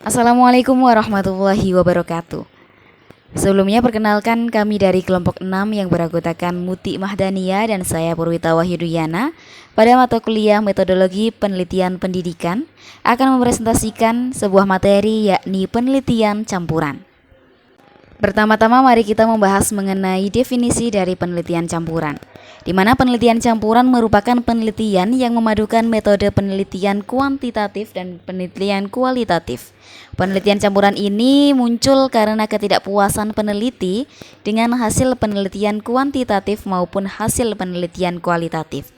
Assalamualaikum warahmatullahi wabarakatuh. Sebelumnya perkenalkan kami dari kelompok 6 yang beranggotakan Muti Mahdania dan saya Purwita Wahyuduyana. Pada mata kuliah Metodologi Penelitian Pendidikan akan mempresentasikan sebuah materi yakni penelitian campuran. Pertama-tama mari kita membahas mengenai definisi dari penelitian campuran, di mana penelitian campuran merupakan penelitian yang memadukan metode penelitian kuantitatif dan penelitian kualitatif. Penelitian campuran ini muncul karena ketidakpuasan peneliti dengan hasil penelitian kuantitatif maupun hasil penelitian kualitatif.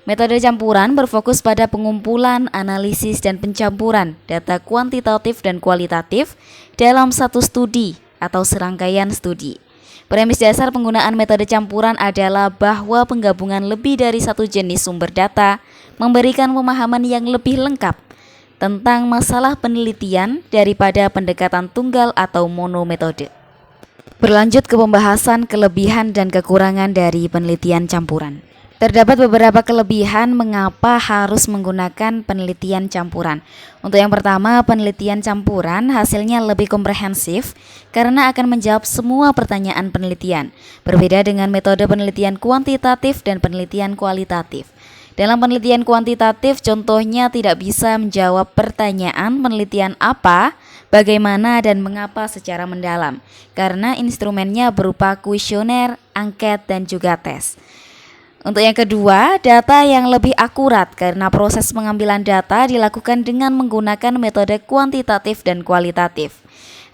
Metode campuran berfokus pada pengumpulan, analisis, dan pencampuran data kuantitatif dan kualitatif dalam satu studi atau serangkaian studi. Premis dasar penggunaan metode campuran adalah bahwa penggabungan lebih dari satu jenis sumber data memberikan pemahaman yang lebih lengkap tentang masalah penelitian daripada pendekatan tunggal atau monometode. Berlanjut ke pembahasan kelebihan dan kekurangan dari penelitian campuran. Terdapat beberapa kelebihan mengapa harus menggunakan penelitian campuran. Untuk yang pertama, penelitian campuran hasilnya lebih komprehensif karena akan menjawab semua pertanyaan penelitian. Berbeda dengan metode penelitian kuantitatif dan penelitian kualitatif. Dalam penelitian kuantitatif, contohnya tidak bisa menjawab pertanyaan penelitian apa, bagaimana, dan mengapa secara mendalam, karena instrumennya berupa kuesioner, angket, dan juga tes. Untuk yang kedua, data yang lebih akurat karena proses pengambilan data dilakukan dengan menggunakan metode kuantitatif dan kualitatif.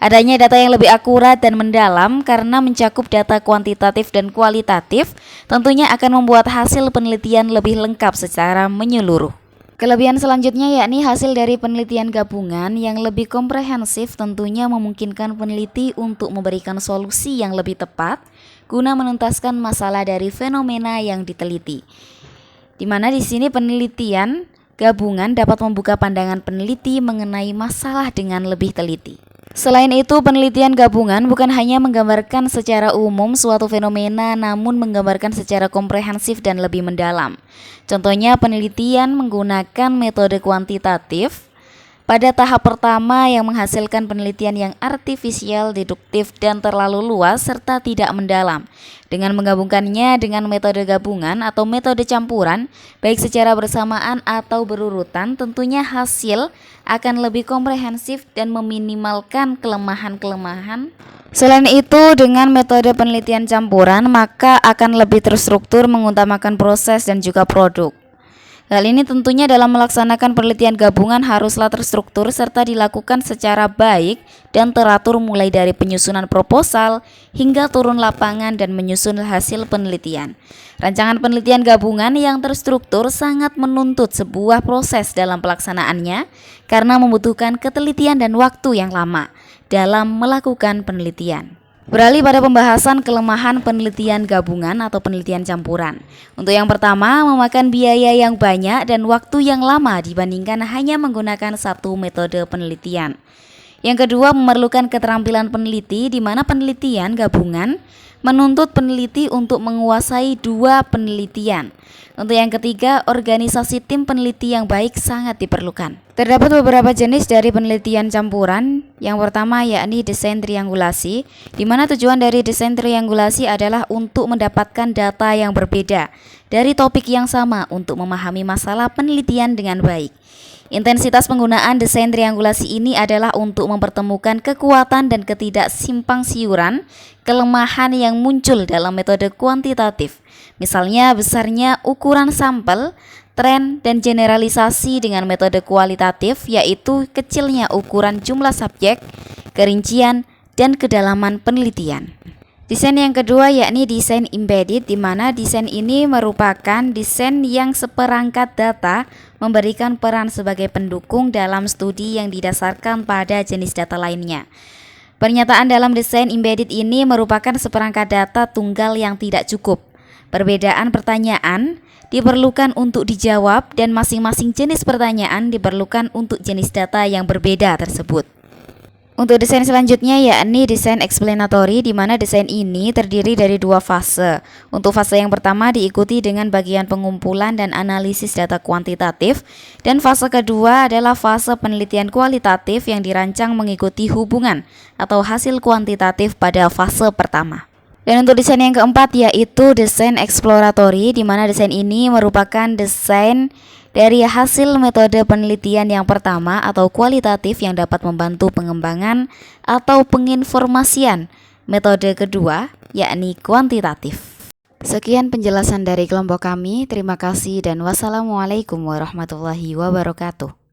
Adanya data yang lebih akurat dan mendalam karena mencakup data kuantitatif dan kualitatif tentunya akan membuat hasil penelitian lebih lengkap secara menyeluruh. Kelebihan selanjutnya yakni hasil dari penelitian gabungan yang lebih komprehensif tentunya memungkinkan peneliti untuk memberikan solusi yang lebih tepat guna menuntaskan masalah dari fenomena yang diteliti. Di mana di sini penelitian gabungan dapat membuka pandangan peneliti mengenai masalah dengan lebih teliti. Selain itu, penelitian gabungan bukan hanya menggambarkan secara umum suatu fenomena, namun menggambarkan secara komprehensif dan lebih mendalam. Contohnya penelitian menggunakan metode kuantitatif pada tahap pertama yang menghasilkan penelitian yang artifisial, deduktif, dan terlalu luas serta tidak mendalam. Dengan menggabungkannya dengan metode gabungan atau metode campuran, baik secara bersamaan atau berurutan, tentunya hasil akan lebih komprehensif dan meminimalkan kelemahan-kelemahan. Selain itu, dengan metode penelitian campuran, maka akan lebih terstruktur mengutamakan proses dan juga produk. Hal ini tentunya dalam melaksanakan penelitian gabungan haruslah terstruktur serta dilakukan secara baik dan teratur mulai dari penyusunan proposal hingga turun lapangan dan menyusun hasil penelitian. Rancangan penelitian gabungan yang terstruktur sangat menuntut sebuah proses dalam pelaksanaannya karena membutuhkan ketelitian dan waktu yang lama dalam melakukan penelitian. Beralih pada pembahasan kelemahan penelitian gabungan atau penelitian campuran. Untuk yang pertama, memakan biaya yang banyak dan waktu yang lama dibandingkan hanya menggunakan satu metode penelitian. Yang kedua, memerlukan keterampilan peneliti di mana penelitian gabungan menuntut peneliti untuk menguasai dua penelitian. Untuk yang ketiga, organisasi tim peneliti yang baik sangat diperlukan. Terdapat beberapa jenis dari penelitian campuran. Yang pertama yakni desain triangulasi, di mana tujuan dari desain triangulasi adalah untuk mendapatkan data yang berbeda dari topik yang sama untuk memahami masalah penelitian dengan baik. Intensitas penggunaan desain triangulasi ini adalah untuk mempertemukan kekuatan dan ketidaksimpang-siuran kelemahan yang muncul dalam metode kuantitatif. Misalnya besarnya ukuran sampel, tren, dan generalisasi dengan metode kualitatif yaitu kecilnya ukuran jumlah subjek, kerincian, dan kedalaman penelitian. Desain yang kedua yakni desain embedded, di mana desain ini merupakan desain yang seperangkat data memberikan peran sebagai pendukung dalam studi yang didasarkan pada jenis data lainnya. Pernyataan dalam desain embedded ini merupakan seperangkat data tunggal yang tidak cukup. Perbedaan pertanyaan diperlukan untuk dijawab dan masing-masing jenis pertanyaan diperlukan untuk jenis data yang berbeda tersebut. Untuk desain selanjutnya yakni desain explanatory, di mana desain ini terdiri dari dua fase. Untuk fase yang pertama diikuti dengan bagian pengumpulan dan analisis data kuantitatif, dan fase kedua adalah fase penelitian kualitatif yang dirancang mengikuti hubungan atau hasil kuantitatif pada fase pertama. Dan untuk desain yang keempat yaitu desain exploratory, di mana desain ini merupakan desain dari hasil metode penelitian yang pertama atau kualitatif yang dapat membantu pengembangan atau penginformasian metode kedua yakni kuantitatif. Sekian penjelasan dari kelompok kami. Terima kasih dan wassalamualaikum warahmatullahi wabarakatuh.